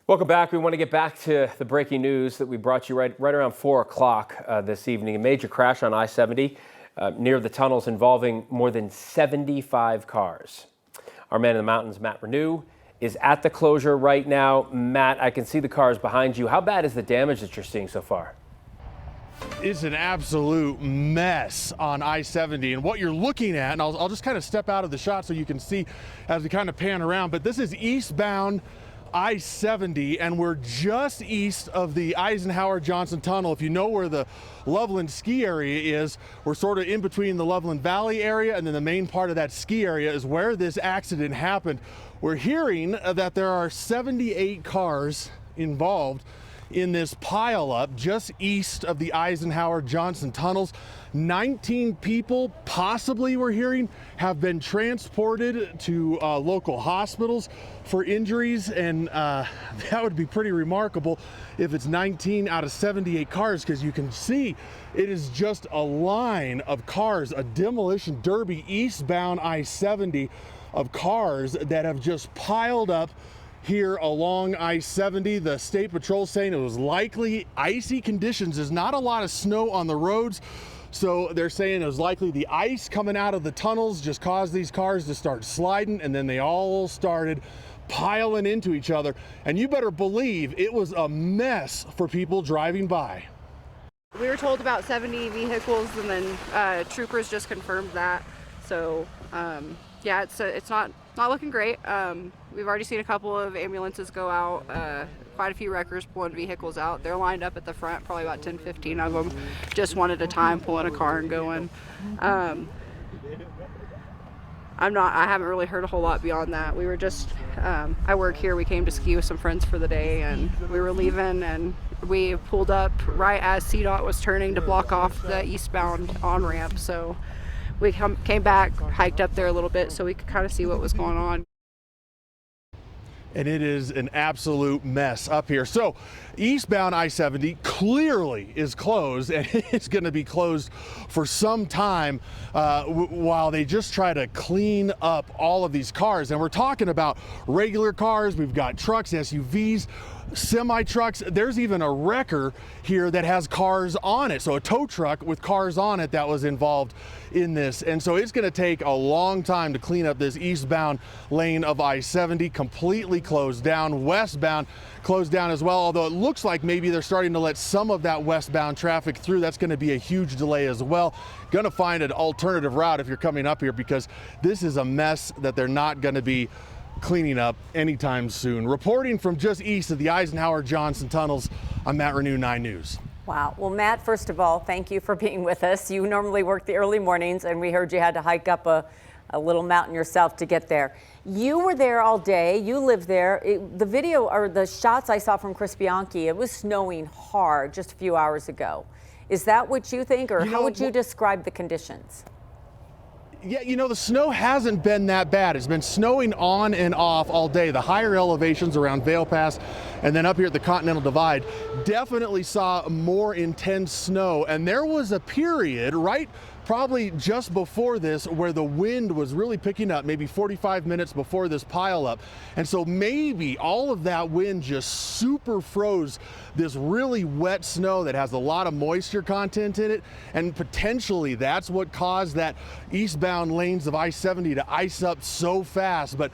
Welcome back. We want to get back to the breaking news that we brought you right around 4 o'clock this evening. A major crash on I-70 near the tunnels involving more than 75 cars. Our man in the mountains, Matt Renew, is at the closure right now. Matt, I can see the cars behind you. How bad is the damage that you're seeing so far? It's an absolute mess on I-70, and what you're looking at, and I'll just kind of step out of the shot so you can see as we kind of pan around, but this is eastbound I-70, and we're just east of the Eisenhower Tunnel. If you know where the Loveland ski area is, we're sort of in between the Loveland Valley area, and then the main part of that ski area is where this accident happened. We're hearing that there are 78 cars involved in this pileup just east of the Eisenhower tunnels. 19 people, possibly we're hearing, have been transported to local hospitals for injuries, and that would be pretty remarkable if it's 19 out of 78 cars, because you can see it is just a line of cars, a demolition derby eastbound I-70 of cars that have just piled up here along I-70. The State Patrol saying it was likely icy conditions. There's not a lot of snow on the roads, so they're saying it was likely the ice coming out of the tunnels just caused these cars to start sliding, and then they all started piling into each other. And you better believe it was a mess for people driving by. We were told about 70 vehicles, and then troopers just confirmed that. So yeah, it's not looking great. We've already seen a couple of ambulances go out, quite a few wreckers pulling vehicles out. They're lined up at the front, probably about 10-15 of them, just one at a time, pulling a car and going. I haven't really heard a whole lot beyond that. We were just, I work here, we came to ski with some friends for the day, and we were leaving, and we pulled up right as CDOT was turning to block off the eastbound on-ramp. So we came back, hiked up there a little bit so we could kind of see what was going on. And it is an absolute mess up here. So eastbound I-70 clearly is closed, and it's going to be closed for some time while they just try to clean up all of these cars. And we're talking about regular cars, we've got trucks, SUVs, semi-trucks. There's even a wrecker here that has cars on it, so a tow truck with cars on it that was involved in this. And so it's going to take a long time to clean up this eastbound lane of I-70. Completely closed down. Westbound closed down as well, although it looks like maybe they're starting to let some of that westbound traffic through. That's going to be a huge delay as well. Going to find an alternative route if you're coming up here, because this is a mess that they're not going to be cleaning up anytime soon. Reporting from just east of the Eisenhower tunnels, I'm Matt Renew, 9 News. Wow. Well, Matt, first of all, thank you for being with us. You normally work the early mornings, and we heard you had to hike up a little mountain yourself to get there. You were there all day. You live there. The video or the shots I saw from Chris Bianchi, it was snowing hard just a few hours ago. Is that what you think, or how would you describe the conditions? Yeah, you know, the snow hasn't been that bad. It's been snowing on and off all day. The higher elevations around Vail Pass and then up here at the Continental Divide definitely saw more intense snow. And there was a period, right, probably just before this, where the wind was really picking up, maybe 45 minutes before this pileup. And so maybe all of that wind just super froze this really wet snow that has a lot of moisture content in it. And potentially that's what caused that eastbound lanes of I-70 to ice up so fast. But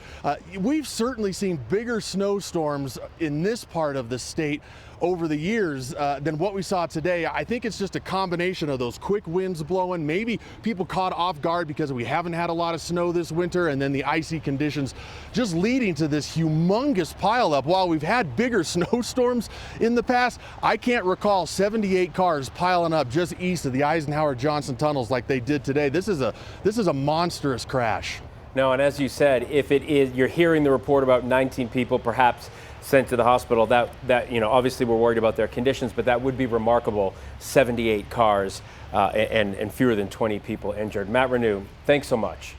we've certainly seen bigger snowstorms in this part of the state over the years than what we saw today. I think it's just a combination of those quick winds blowing, maybe people caught off guard because we haven't had a lot of snow this winter, and then the icy conditions just leading to this humongous pileup. While we've had bigger snowstorms in the past, I can't recall 78 cars piling up just east of the Eisenhower tunnels like they did today. This is a monstrous crash. No, and as you said, if it is, you're hearing the report about 19 people perhaps sent to the hospital, that you know, obviously we're worried about their conditions, but that would be remarkable. 78 cars and fewer than 20 people injured. Matt Renew, thanks so much.